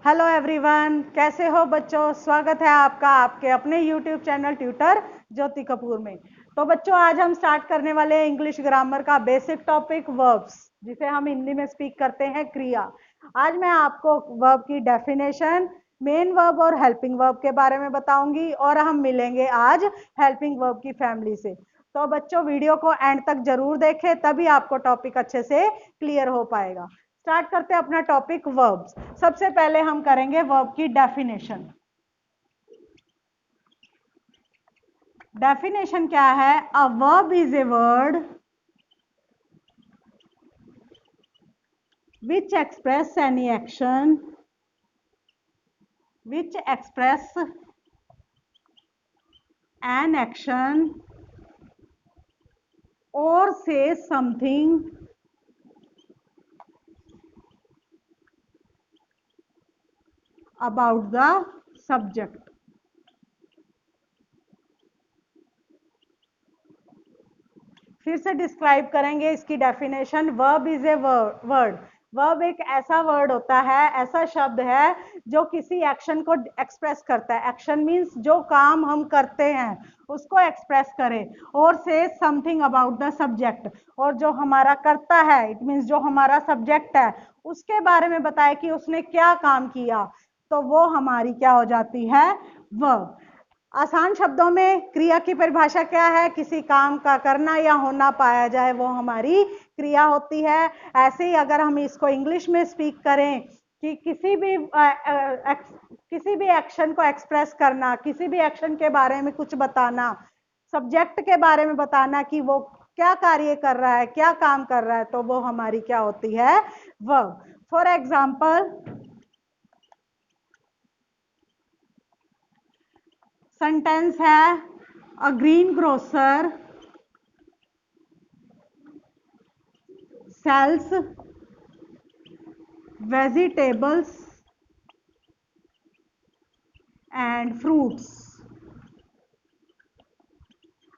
Hello everyone, कैसे हो बच्चों। स्वागत है आपका आपके अपने यूट्यूब चैनल ट्यूटर ज्योति कपूर में। तो बच्चों, आज हम स्टार्ट करने वाले हैं इंग्लिश ग्रामर का बेसिक टॉपिक वर्ब्स, जिसे हम हिंदी में स्पीक करते हैं क्रिया। आज मैं आपको वर्ब की डेफिनेशन, मेन वर्ब और हेल्पिंग वर्ब के बारे में बताऊंगी और हम मिलेंगे आज हेल्पिंग वर्ब की फैमिली से। तो बच्चों, वीडियो को एंड तक जरूर देखें, तभी आपको टॉपिक अच्छे से क्लियर हो पाएगा। स्टार्ट करते हैं अपना टॉपिक वर्ब्स। सबसे पहले हम करेंगे वर्ब की डेफिनेशन। डेफिनेशन क्या है? A verb is a word which express any action, which express an action or says something about the subject. फिर से डिस्क्राइब करेंगे इसकी definition. Verb is a word. Verb एक ऐसा वर्ड होता है, ऐसा शब्द है जो किसी एक्शन को एक्सप्रेस करता है। एक्शन मीन्स जो काम हम करते हैं उसको एक्सप्रेस करे। और से समथिंग अबाउट द सब्जेक्ट, और जो हमारा करता है, इट मीन्स जो हमारा सब्जेक्ट है उसके बारे में बताए कि उसने क्या काम किया, तो वो हमारी क्या हो जाती है? वर्ब। आसान शब्दों में क्रिया की परिभाषा क्या है? किसी काम का करना या होना पाया जाए, वो हमारी क्रिया होती है। ऐसे ही अगर हम इसको इंग्लिश में स्पीक करें कि किसी भी एक्शन को एक्सप्रेस करना, किसी भी एक्शन के बारे में कुछ बताना, सब्जेक्ट के बारे में बताना कि वो क्या कार्य कर रहा है, क्या काम कर रहा है, तो वो हमारी क्या होती है? वर्ब। फॉर एग्जाम्पल, सेंटेंस है a green grocer sells vegetables and fruits।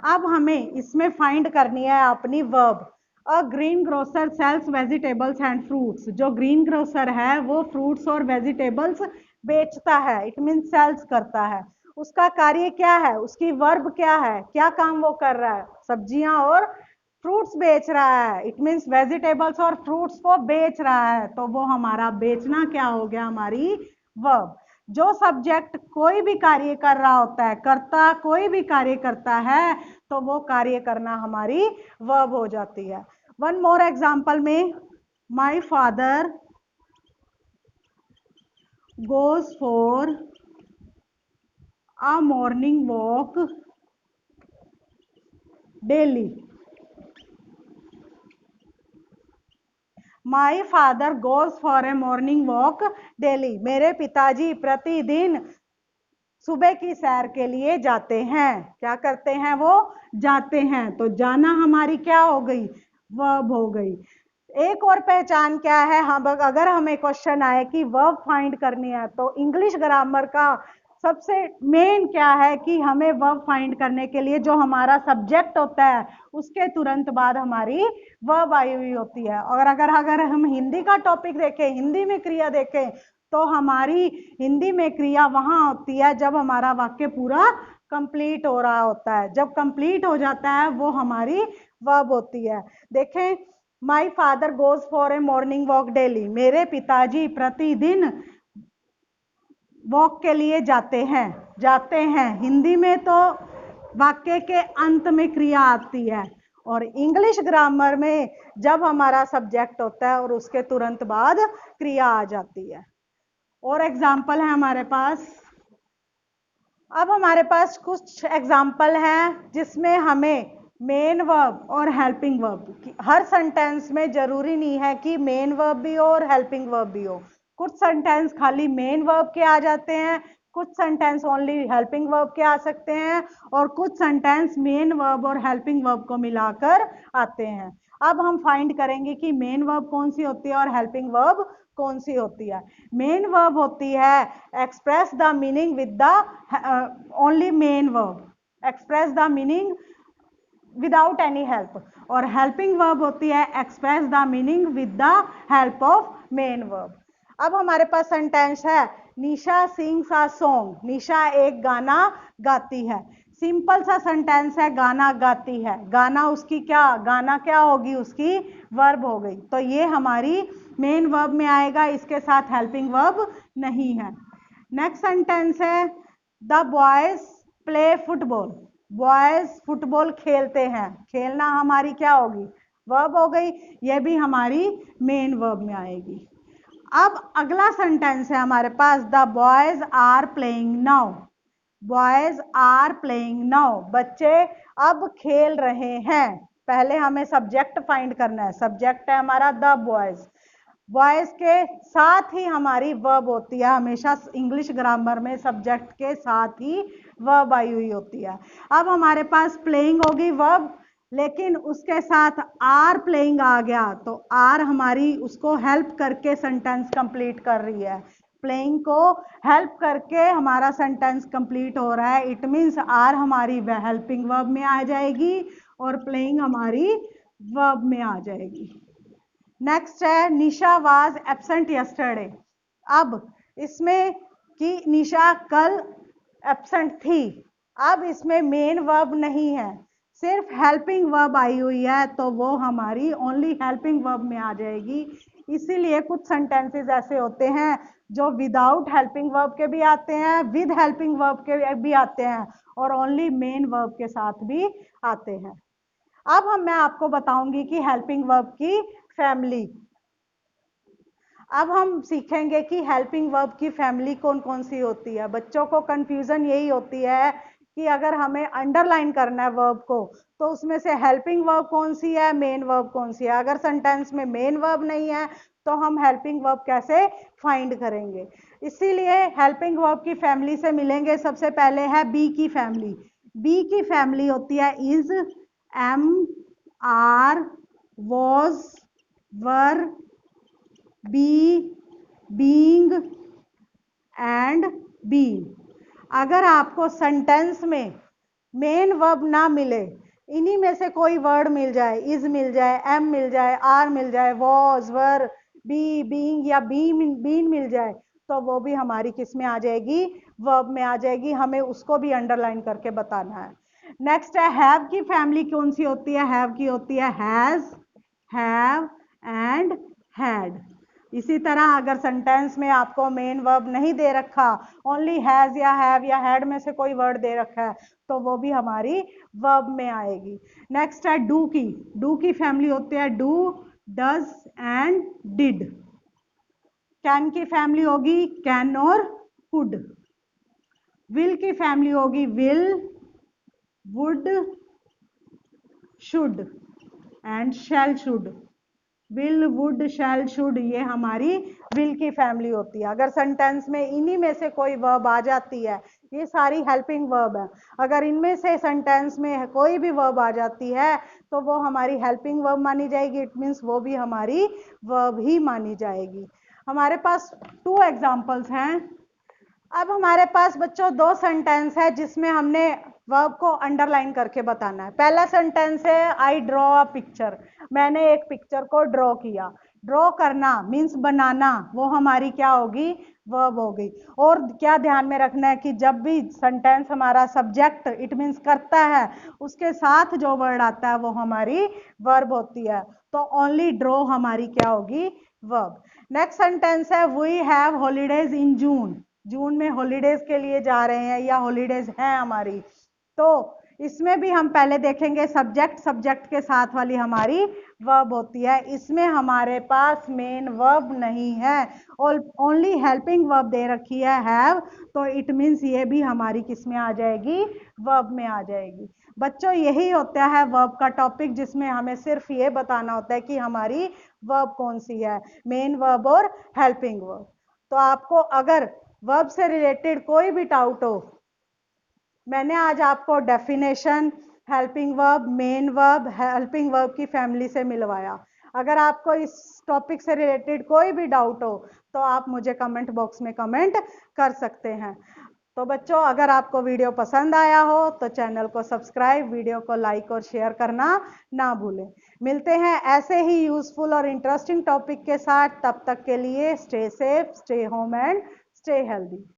अब हमें इसमें फाइंड करनी है अपनी verb. A green grocer sells vegetables and fruits. जो ग्रीन ग्रोसर है वो फ्रूट्स और वेजिटेबल्स बेचता है, इट मीन सेल्स करता है। उसका कार्य क्या है? उसकी वर्ब क्या है? क्या काम वो कर रहा है? सब्जियां और फ्रूट्स बेच रहा है, इट मीन्स वेजिटेबल्स और फ्रूट्स को बेच रहा है, तो वो हमारा बेचना क्या हो गया? हमारी वर्ब। जो सब्जेक्ट कोई भी कार्य कर रहा होता है, कर्ता कोई भी कार्य करता है, तो वो कार्य करना हमारी वर्ब हो जाती है। वन मोर एग्जांपल में, my father goes for a morning walk daily. My father goes for a morning walk daily. मेरे पिताजी प्रतिदिन सुबह की सैर के लिए जाते हैं। क्या करते हैं? वो जाते हैं। तो जाना हमारी क्या हो गई? वर्ब हो गई। एक और पहचान क्या है? हम अगर हमें क्वेश्चन आए कि वर्ब फाइंड करनी है, तो इंग्लिश ग्रामर का सबसे मेन क्या है कि हमें वर्ब फाइंड करने के लिए जो हमारा सब्जेक्ट होता है उसके तुरंत बाद हमारी वर्ब आई हुई होती है। और अगर अगर हम हिंदी का टॉपिक देखें, हिंदी में क्रिया देखें, तो हमारी हिंदी में क्रिया वहां होती है जब हमारा वाक्य पूरा कंप्लीट हो रहा होता है। जब कंप्लीट हो जाता है वो हमारी वर्ब होती है। देखें, my father goes for a morning walk daily. मेरे पिताजी प्रतिदिन वॉक के लिए जाते हैं। हिंदी में तो वाक्य के अंत में क्रिया आती है, और इंग्लिश ग्रामर में जब हमारा सब्जेक्ट होता है और उसके तुरंत बाद क्रिया आ जाती है। और एग्जाम्पल है हमारे पास। अब हमारे पास कुछ एग्जाम्पल हैं जिसमें हमें मेन वर्ब और हेल्पिंग वर्ब, हर सेंटेंस में जरूरी नहीं है कि मेन वर्ब भी हो और हेल्पिंग वर्ब भी हो। कुछ सेंटेंस खाली मेन वर्ब के आ जाते हैं, कुछ सेंटेंस ओनली हेल्पिंग वर्ब के आ सकते हैं, और कुछ सेंटेंस मेन वर्ब और हेल्पिंग वर्ब को मिलाकर आते हैं। अब हम फाइंड करेंगे कि मेन वर्ब कौन सी होती है और हेल्पिंग वर्ब कौन सी होती है। मेन वर्ब होती है express the meaning with the only main verb, express the meaning without any help. और हेल्पिंग वर्ब होती है express the meaning with the help of main verb. अब हमारे पास सेंटेंस है निशा सिंग्स अ सॉन्ग, निशा एक गाना गाती है। सिंपल सा सेंटेंस है, गाना गाती है, गाना उसकी क्या, गाना क्या होगी, उसकी वर्ब हो गई। तो ये हमारी मेन वर्ब में आएगा, इसके साथ हेल्पिंग वर्ब नहीं है। नेक्स्ट सेंटेंस है the boys play football, boys football खेलते हैं, खेलना हमारी क्या होगी, वर्ब हो गई, ये भी हमारी मेन वर्ब में आएगी। अब अगला सेंटेंस है हमारे पास the boys are playing now, boys are playing now, बच्चे अब खेल रहे हैं। पहले हमें सब्जेक्ट फाइंड करना है, सब्जेक्ट है हमारा द बॉयज, बॉयज के साथ ही हमारी वर्ब होती है, हमेशा इंग्लिश ग्रामर में सब्जेक्ट के साथ ही वर्ब आई हुई होती है। अब हमारे पास प्लेइंग होगी वर्ब, लेकिन उसके साथ आर प्लेइंग आ गया तो आर हमारी उसको हेल्प करके सेंटेंस कंप्लीट कर रही है, प्लेइंग को हेल्प करके हमारा सेंटेंस कंप्लीट हो रहा है। इट मीन्स आर हमारी हेल्पिंग वर्ब में आ जाएगी और प्लेइंग हमारी वर्ब में आ जाएगी। नेक्स्ट है निशा वाज एब्सेंट यस्टरडे, अब इसमें कि निशा कल एब्सेंट थी, अब इसमें मेन वर्ब नहीं है, सिर्फ हेल्पिंग वर्ब आई हुई है, तो वो हमारी ओनली हेल्पिंग वर्ब में आ जाएगी। इसीलिए कुछ सेंटेंसेस ऐसे होते हैं जो विदाउट हेल्पिंग वर्ब के भी आते हैं, विद हेल्पिंग वर्ब के भी आते हैं और ओनली मेन वर्ब के साथ भी आते हैं। अब मैं आपको बताऊंगी कि हेल्पिंग वर्ब की फैमिली, अब हम सीखेंगे कि हेल्पिंग वर्ब की फैमिली कौन कौन सी होती है। बच्चों को कंफ्यूजन यही होती है कि अगर हमें अंडरलाइन करना है वर्ब को तो उसमें से हेल्पिंग वर्ब कौन सी है, मेन वर्ब कौन सी है। अगर सेंटेंस में मेन वर्ब नहीं है तो हम हेल्पिंग वर्ब कैसे फाइंड करेंगे। इसीलिए हेल्पिंग वर्ब की फैमिली से मिलेंगे। सबसे पहले है बी की फैमिली, बी की फैमिली होती है is, am, are, was, were, be, being and being. अगर आपको सेंटेंस में मेन वर्ब ना मिले, इन्हीं में से कोई वर्ड मिल जाए, इज मिल जाए, एम मिल जाए, आर मिल जाए, वॉज, वर, बी, बीइंग या बीन मिल जाए, तो वो भी हमारी किस में आ जाएगी, वर्ब में आ जाएगी। हमें उसको भी अंडरलाइन करके बताना है। नेक्स्ट है हैव की फैमिली कौन सी होती है, हैव की होती है हैज, हैव एंड हैड। इसी तरह अगर सेंटेंस में आपको मेन वर्ब नहीं दे रखा, ओनली हैज या हैव या हैड में से कोई वर्ड दे रखा है, तो वो भी हमारी वर्ब में आएगी। नेक्स्ट है डू की, डू की फैमिली होती है do, does and did. Can की फैमिली होगी कैन और कुड। विल की फैमिली होगी will, would, should and shall should. Will, would, shall, should, ये हमारी विल की फैमिली होती है। अगर सेंटेंस में इन्हीं में से कोई वर्ब आ जाती है, ये सारी हेल्पिंग वर्ब है, अगर इनमें से सेंटेंस में कोई भी वर्ब आ जाती है तो वो हमारी हेल्पिंग वर्ब मानी जाएगी। इट मीन्स वो भी हमारी वर्ब ही मानी जाएगी। हमारे पास 2 एग्जाम्पल्स हैं। अब हमारे पास बच्चों 2 सेंटेंस है जिसमें हमने वर्ब को अंडरलाइन करके बताना है। पहला सेंटेंस है आई ड्रॉ अ पिक्चर, मैंने एक पिक्चर को ड्रॉ किया। ड्रॉ करना मीन्स बनाना, वो हमारी क्या होगी, वर्ब हो गई। और क्या ध्यान में रखना है कि जब भी सेंटेंस हमारा सब्जेक्ट इट मीन्स करता है, उसके साथ जो वर्ड आता है वो हमारी वर्ब होती है। तो ओनली ड्रॉ हमारी क्या होगी, वर्ब। नेक्स्ट सेंटेंस है वी हैव हॉलीडेज इन जून, जून में हॉलीडेज के लिए जा रहे हैं या हॉलीडेज हैं हमारी। तो इसमें भी हम पहले देखेंगे सब्जेक्ट, सब्जेक्ट के साथ वाली हमारी वर्ब होती है। इसमें हमारे पास मेन वर्ब नहीं है और ओनली हेल्पिंग वर्ब दे रखी है हैव, तो इट मीन्स ये भी हमारी किस में आ जाएगी, वर्ब में आ जाएगी। बच्चों यही होता है वर्ब का टॉपिक, जिसमें हमें सिर्फ ये बताना होता है कि हमारी वर्ब कौन सी है, मेन वर्ब और हेल्पिंग वर्ब। तो आपको अगर वर्ब से रिलेटेड कोई भी डाउट हो, मैंने आज आपको definition, helping verb, main verb, helping verb की फैमिली से मिलवाया। अगर आपको इस टॉपिक से रिलेटेड कोई भी डाउट हो तो आप मुझे कमेंट बॉक्स में कमेंट कर सकते हैं। तो बच्चों, अगर आपको वीडियो पसंद आया हो तो चैनल को सब्सक्राइब, वीडियो को लाइक और शेयर करना ना भूलें। मिलते हैं ऐसे ही यूजफुल और इंटरेस्टिंग टॉपिक के साथ। तब तक के लिए stay safe, stay home and stay healthy.